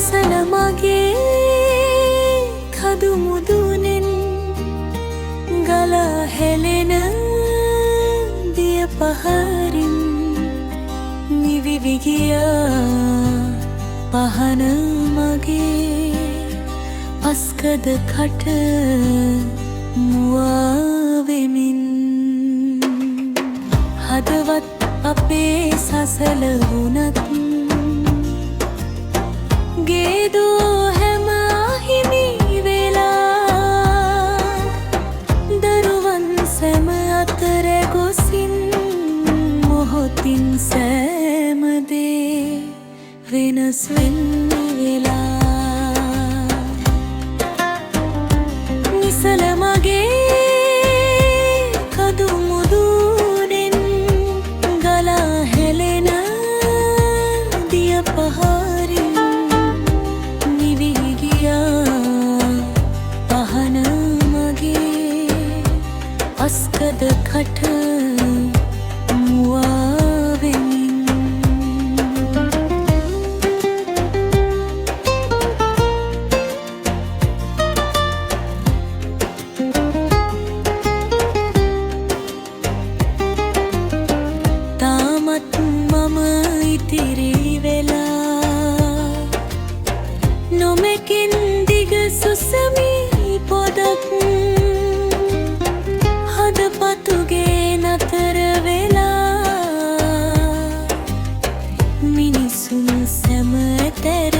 නිසල මගේ කදු මුදුනෙන් ගලා හෙලෙන දිය පහරින් නිවිවි ගියා පහන මගේ පස්කද කට මුවා වෙමින් හදවත් අපේ සසල වුණත් ගේදෝ හැම අහිමි වෙලා දරුවන් සැම අතර ගොසින් මොහොතින් සෑම දේ වෙනස් වෙන්න වෙලා නිසල මගේ කදු මුදුනෙන් ගලා හෙලෙන දිය පහරින් නිවි ගියා පහන මගේ අස්කද කට මුවා වෙමින් තාමත් මම ඉතිරි වෙලා නොමැකින් දිග සුසමි පොදක් හදපතුගේ නතර වෙලා මිනිසුන් සැම ඇතැර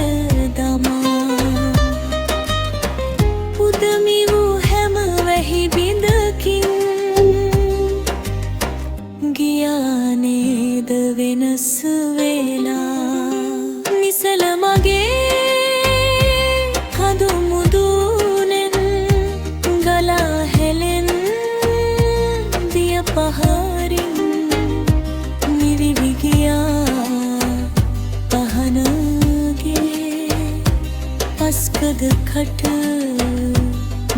දමා පුදමි වූ හැම වැහි බිඳකින් ගියා නේද වෙනස් වෙලා නිසල මගේ කඳු මුදුනෙන් ගලා හෙලෙන දිය පහරින් නිවිවි ගියා පහනගේ පස්කද කට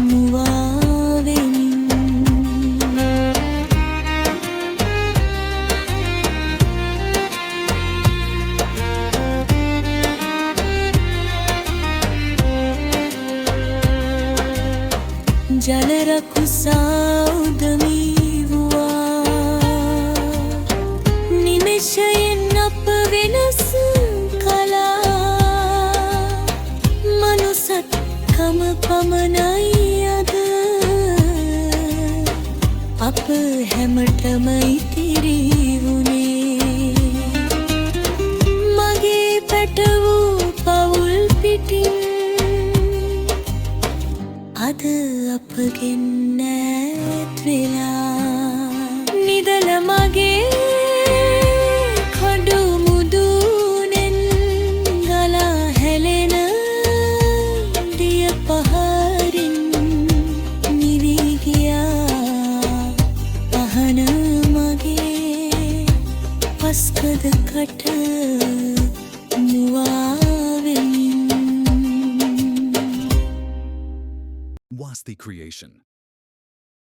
මුවා වෙමින් ජලරකුසා උදමී වූවා නිමෙෂයෙන් අප වෙනස් කලා මනුසත්කම පමණයි අද අප හැමටම ඉතිරි වුණේ මගේ පැට වූ පවුල් පිටින් අද අපගෙන් ඈත් වෙලා නිදල මගේ කඩු මුදුනෙන් ගලා හෙලෙන දිය පහරින් නිවි ගියා පහන මගේ පස්කද කට මුවා වෙමින් Wasti Creation.